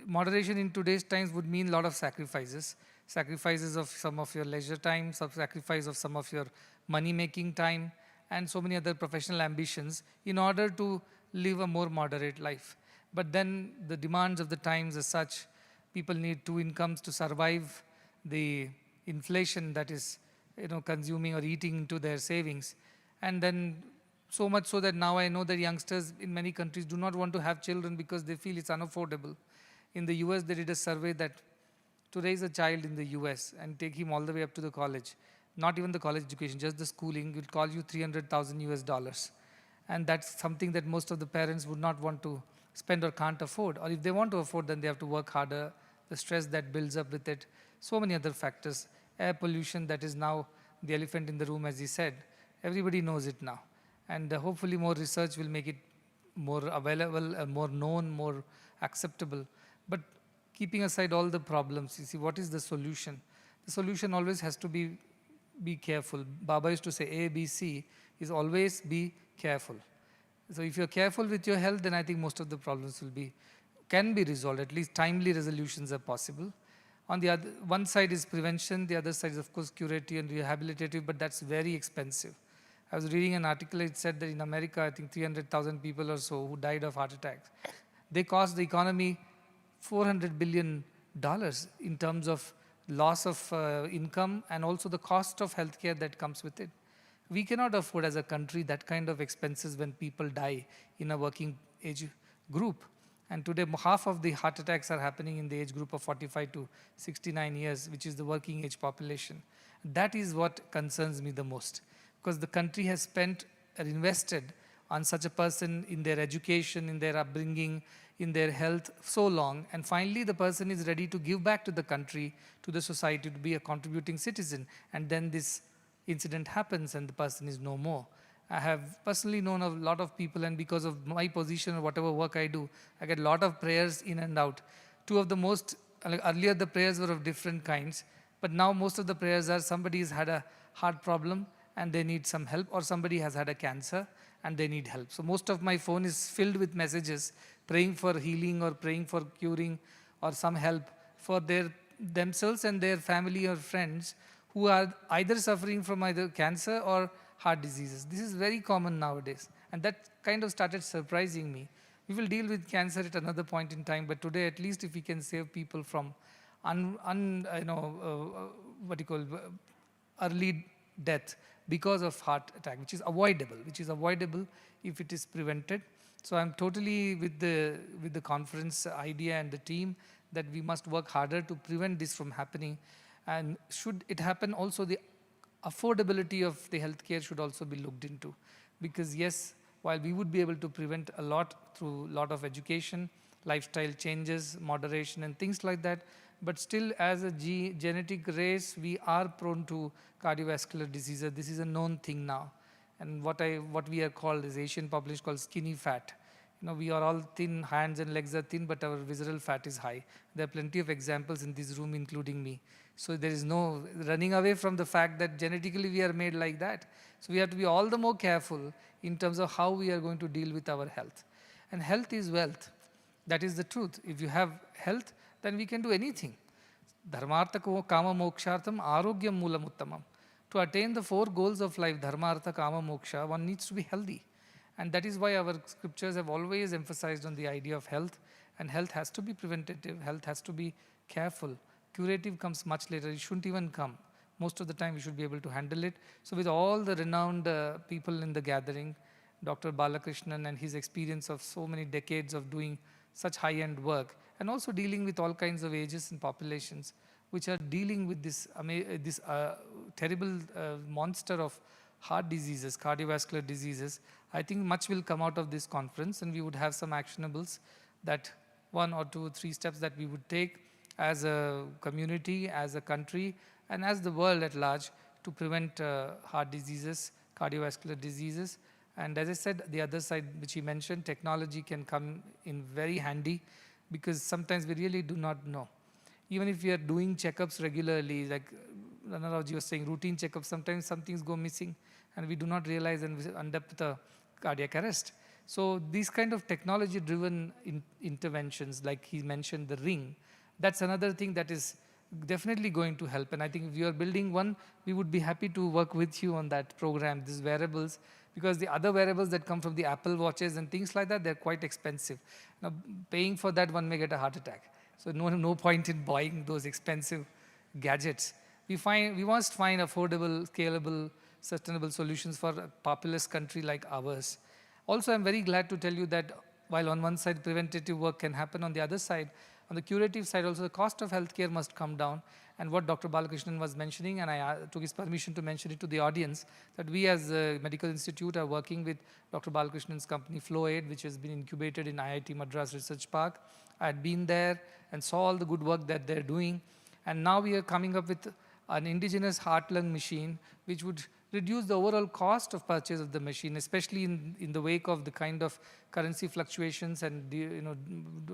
Moderation in today's times would mean a lot of sacrifices. Sacrifices of some of your leisure time, some sacrifice of some of your money-making time, and so many other professional ambitions in order to live a more moderate life. But then the demands of the times are such, people need two incomes to survive the inflation that is consuming or eating into their savings. And then so much so that now I know that youngsters in many countries do not want to have children because they feel it's unaffordable. In the US, they did a survey that to raise a child in the US and take him all the way up to the college, not even the college education, just the schooling, will call you 300,000 US dollars. And that's something that most of the parents would not want to spend or can't afford. Or if they want to afford, then they have to work harder, the stress that builds up with it, so many other factors. Air pollution, that is now the elephant in the room, as he said. Everybody knows it now. And hopefully more research will make it more available, more known, more acceptable. But keeping aside all the problems, you see, what is the solution? The solution always has to be careful. Baba used to say A, B, C is always be careful. So if you're careful with your health, then I think most of the problems can be resolved. At least timely resolutions are possible. On the other, one side is prevention, the other side is of course curative and rehabilitative, but that's very expensive. I was reading an article, it said that in America, I think 300,000 people or so who died of heart attacks. They cost the economy $400 billion in terms of loss of income and also the cost of healthcare that comes with it. We cannot afford as a country that kind of expenses when people die in a working age group. And today, half of the heart attacks are happening in the age group of 45 to 69 years, which is the working age population. That is what concerns me the most, because the country has spent or invested on such a person in their education, in their upbringing, in their health so long, and finally the person is ready to give back to the country, to the society, to be a contributing citizen, and then this incident happens and the person is no more. I have personally known a lot of people, and because of my position or whatever work I do, I get a lot of prayers in and out. Earlier the prayers were of different kinds, but now most of the prayers are somebody has had a heart problem and they need some help, or somebody has had a cancer and they need help. So most of my phone is filled with messages praying for healing or praying for curing or some help for themselves and their family or friends who are either suffering from either cancer or heart diseases. This is very common nowadays, and that kind of started surprising me. We will deal with cancer at another point in time, but today at least if we can save people from early death because of heart attack, which is avoidable if it is prevented. So I'm totally with the conference idea and the team that we must work harder to prevent this from happening. And should it happen, also the affordability of the healthcare should also be looked into. Because yes, while we would be able to prevent a lot through a lot of education, lifestyle changes, moderation and things like that, but still as a genetic race, we are prone to cardiovascular diseases. This is a known thing now. And what we are called as Asian population called skinny fat. We are all thin, hands and legs are thin, but our visceral fat is high. There are plenty of examples in this room, including me. So there is no running away from the fact that genetically we are made like that. So we have to be all the more careful in terms of how we are going to deal with our health. And health is wealth. That is the truth. If you have health, then we can do anything. Dharmartha kama mokshartham arogyam moolam uttamam. To attain the 4 goals of life, dharma, artha, kama, moksha, one needs to be healthy. And that is why our scriptures have always emphasized on the idea of health. And health has to be preventative, health has to be careful. Curative comes much later, it shouldn't even come. Most of the time we should be able to handle it. So with all the renowned people in the gathering, Dr. Balakrishnan and his experience of so many decades of doing such high-end work, and also dealing with all kinds of ages and populations, which are dealing with this terrible monster of heart diseases, cardiovascular diseases. I think much will come out of this conference, and we would have some actionables that 1 or 2 or 3 steps that we would take as a community, as a country, and as the world at large to prevent heart diseases, cardiovascular diseases. And as I said, the other side which he mentioned, technology can come in very handy, because sometimes we really do not know. Even if we are doing checkups regularly, like Ranaraji was saying, routine checkups, sometimes some things go missing and we do not realize and we end up with a cardiac arrest. So these kind of technology-driven interventions, like he mentioned, the ring, that's another thing that is definitely going to help. And I think if you are building one, we would be happy to work with you on that program, these wearables, because the other wearables that come from the Apple watches and things like that, they're quite expensive. Now, paying for that, one may get a heart attack. So no point in buying those expensive gadgets. We must find affordable, scalable, sustainable solutions for a populous country like ours. Also, I'm very glad to tell you that while on one side preventative work can happen, on the other side, on the curative side also, the cost of healthcare must come down. And what Dr. Balakrishnan was mentioning, and I took his permission to mention it to the audience, that we as a medical institute are working with Dr. Balakrishnan's company FlowAid, which has been incubated in IIT Madras Research Park. I had been there and saw all the good work that they're doing. And now we are coming up with an indigenous heart-lung machine, which would reduce the overall cost of purchase of the machine, especially in the wake of the kind of currency fluctuations and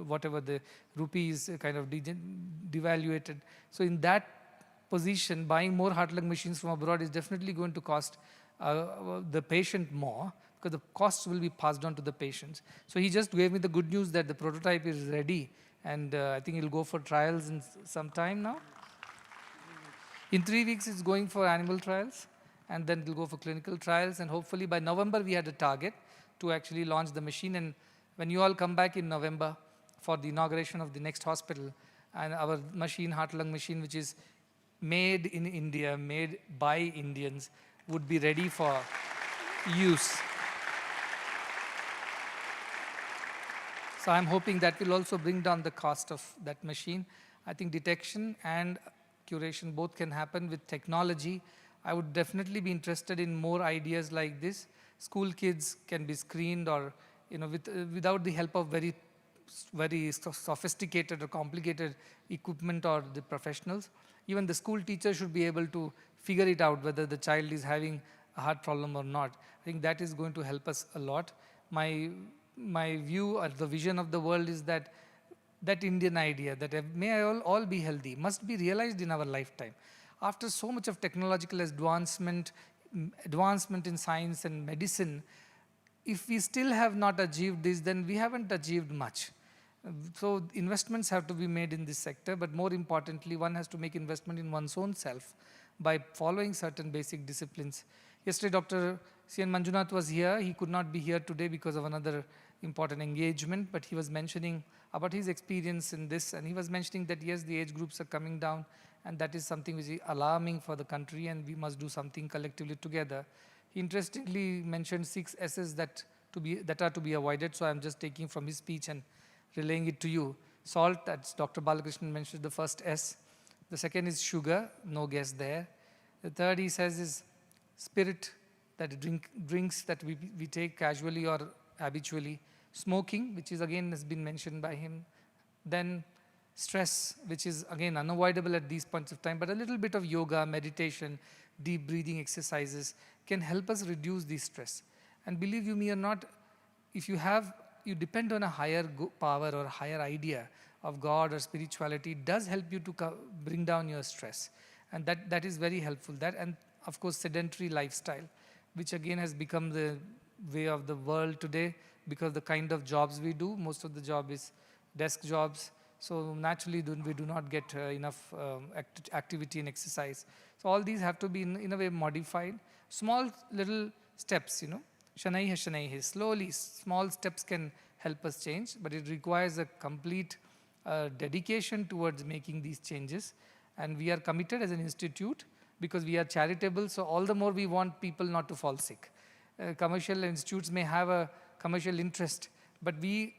whatever the rupee is kind of devaluated. So in that position, buying more heart-lung machines from abroad is definitely going to cost the patient more, because the costs will be passed on to the patients. So he just gave me the good news that the prototype is ready, and I think it'll go for trials in some time now. In 3 weeks, it's going for animal trials, and then it'll go for clinical trials, and hopefully by November, we had a target to actually launch the machine. And when you all come back in November for the inauguration of the next hospital, and our machine, heart-lung machine, which is made in India, made by Indians, would be ready for use. So I'm hoping that will also bring down the cost of that machine. I think detection and curation both can happen with technology. I would definitely be interested in more ideas like this. School kids can be screened, or without the help of very sophisticated or complicated equipment or the professionals. Even the school teacher should be able to figure it out whether the child is having a heart problem or not. I think that is going to help us a lot. My view or the vision of the world is that Indian idea that may all be healthy must be realized in our lifetime. After so much of technological advancement in science and medicine, if we still have not achieved this, then we haven't achieved much. So investments have to be made in this sector, but more importantly, one has to make investment in one's own self by following certain basic disciplines. Yesterday, Dr. C.N. Manjunath was here. He could not be here today because of another important engagement, but he was mentioning about his experience in this, and he was mentioning that yes, the age groups are coming down, and that is something which is alarming for the country, and we must do something collectively together. He interestingly mentioned 6 S's that are to be avoided, so I'm just taking from his speech and relaying it to you. Salt, that's Dr. Balakrishnan mentioned the first S. The second is sugar, no guess there. The third, he says, is spirit, that drinks that we take casually or habitually. Smoking, which is again has been mentioned by him. Then stress, which is again unavoidable at these points of time, but a little bit of yoga, meditation, deep breathing exercises can help us reduce the stress. And believe you me or not, if you depend on a higher power or higher idea of God or spirituality, it does help you to bring down your stress. And that is very helpful. That, and of course, sedentary lifestyle, which again has become the way of the world today, because the kind of jobs we do, most of the job is desk jobs. So naturally, we do not get enough activity and exercise. So all these have to be in a way modified. Small little steps, shanai, slowly, small steps can help us change, but it requires a complete dedication towards making these changes. And we are committed as an institute because we are charitable, so all the more we want people not to fall sick. Commercial institutes may have a commercial interest, but we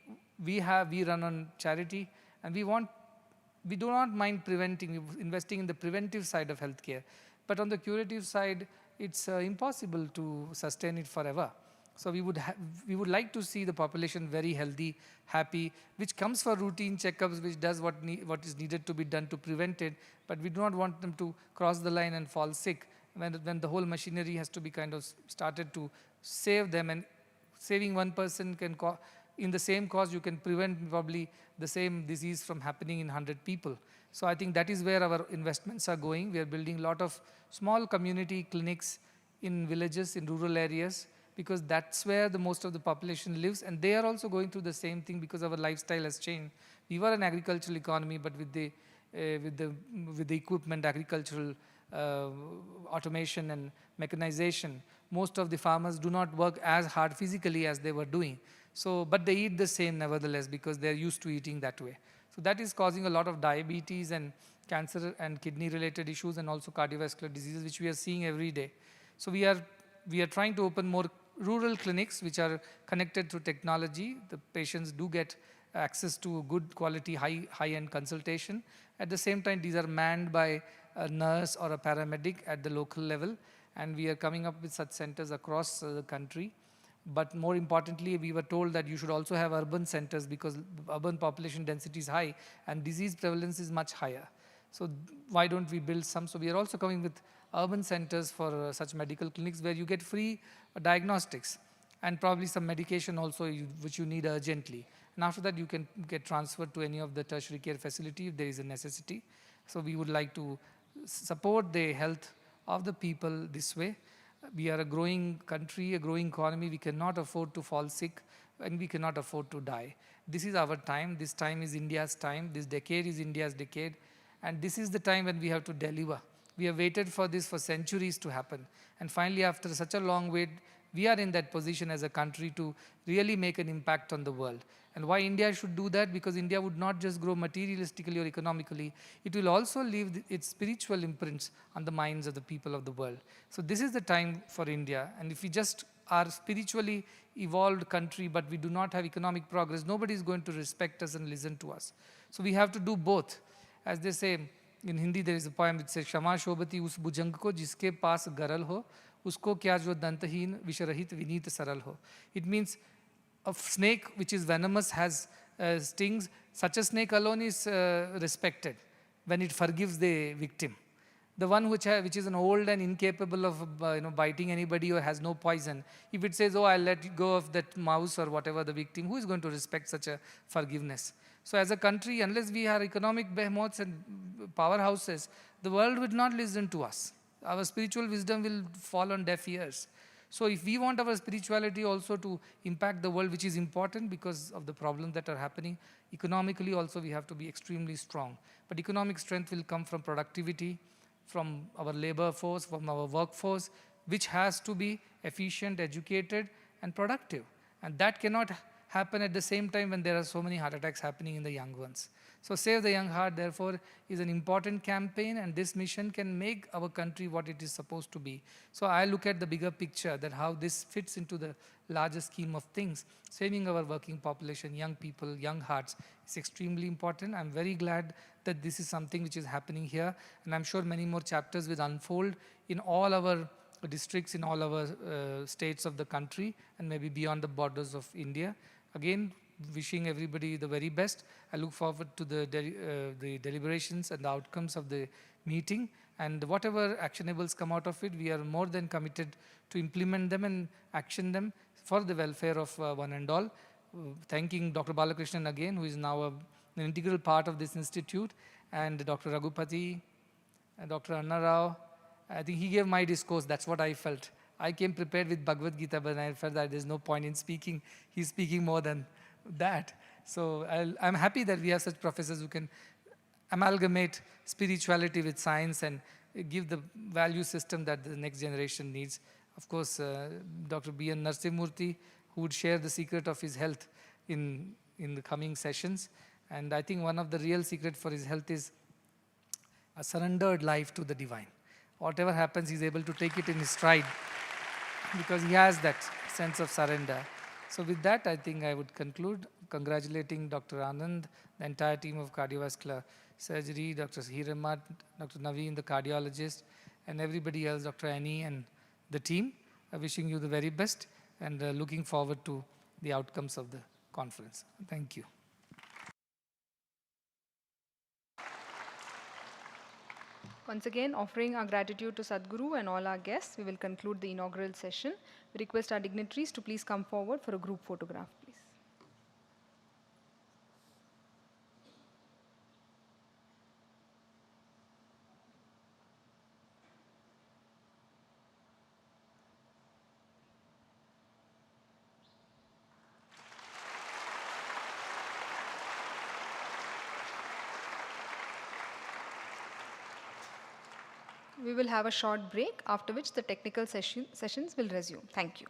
run on charity, and we do not mind investing in the preventive side of healthcare. But on the curative side, it's impossible to sustain it forever. So we would like to see the population very healthy, happy, which comes for routine checkups, which does what is needed to be done to prevent it, but we do not want them to cross the line and fall sick when the whole machinery has to be kind of started to save them. And saving one person in the same cause, you can prevent probably the same disease from happening in 100 people. So I think that is where our investments are going. We are building a lot of small community clinics in villages, in rural areas, because that's where the most of the population lives, and they are also going through the same thing because our lifestyle has changed. We were an agricultural economy, but with the equipment, agricultural automation and mechanization, most of the farmers do not work as hard physically as they were doing. So, but they eat the same nevertheless because they are used to eating that way. So that is causing a lot of diabetes and cancer and kidney related issues, and also cardiovascular diseases, which we are seeing every day. So we are trying to open more rural clinics which are connected to technology. The patients do get access to good quality high-end consultation. At the same time, these are manned by a nurse or a paramedic at the local level, and we are coming up with such centers across the country. But more importantly, we were told that you should also have urban centers because urban population density is high and disease prevalence is much higher. So why don't we build some? So we are also coming with urban centers for such medical clinics where you get free diagnostics and probably some medication also which you need urgently. And after that, you can get transferred to any of the tertiary care facility if there is a necessity. So we would like to support the health of the people this way. We are a growing country, a growing economy. We cannot afford to fall sick, and we cannot afford to die. This is our time. This time is India's time. This decade is India's decade. And this is the time when we have to deliver. We have waited for this for centuries to happen. And finally, after such a long wait, we are in that position as a country to really make an impact on the world. And why India should do that? Because India would not just grow materialistically or economically, it will also leave its spiritual imprints on the minds of the people of the world. So this is the time for India. And if we just are spiritually evolved country, but we do not have economic progress, nobody is going to respect us and listen to us. So we have to do both. As they say, in Hindi there is a poem which says, Shama Shobhati us bhujang ko jiske paas garal ho, usko kya jo dantaheen visharahit vineet saral ho. It means a snake which is venomous has stings. Such a snake alone is respected when it forgives the victim. The one which is an old and incapable of biting anybody or has no poison, if it says, oh, I'll let go of that mouse or whatever the victim, who is going to respect such a forgiveness? So as a country, unless we are economic behemoths and powerhouses, the world would not listen to us. Our spiritual wisdom will fall on deaf ears. So if we want our spirituality also to impact the world, which is important because of the problems that are happening, economically also we have to be extremely strong. But economic strength will come from productivity, from our labor force, from our workforce, which has to be efficient, educated, and productive. And that cannot happen at the same time when there are so many heart attacks happening in the young ones. So Save the Young Heart, therefore, is an important campaign, and this mission can make our country what it is supposed to be. So I look at the bigger picture, that how this fits into the larger scheme of things. Saving our working population, young people, young hearts is extremely important. I'm very glad that this is something which is happening here, and I'm sure many more chapters will unfold in all our districts, in all our states of the country, and maybe beyond the borders of India. Again, wishing everybody the very best. I look forward to the deliberations and the outcomes of the meeting, and whatever actionables come out of it, we are more than committed to implement them and action them for the welfare of one and all. Thanking Dr. Balakrishnan again, who is now an integral part of this institute, and Dr. Raghupati, and Dr. Anna Rao. I think he gave my discourse, that's what I felt. I came prepared with Bhagavad Gita, but I felt that there's no point in speaking. He's speaking more than that. So I'm happy that we have such professors who can amalgamate spirituality with science and give the value system that the next generation needs. Of course, Dr. B.N. Narsimurthy, who would share the secret of his health in the coming sessions. And I think one of the real secret for his health is a surrendered life to the divine. Whatever happens, he's able to take it in his stride because he has that sense of surrender. So with that, I think I would conclude congratulating Dr. Anand, the entire team of cardiovascular surgery, Dr. Hiramat, Dr. Naveen, the cardiologist, and everybody else, Dr. Annie and the team. Wishing you the very best, and looking forward to the outcomes of the conference. Thank you. Once again, offering our gratitude to Sadhguru and all our guests, we will conclude the inaugural session. We request our dignitaries to please come forward for a group photograph, please. We will have a short break, after which the technical sessions will resume. Thank you.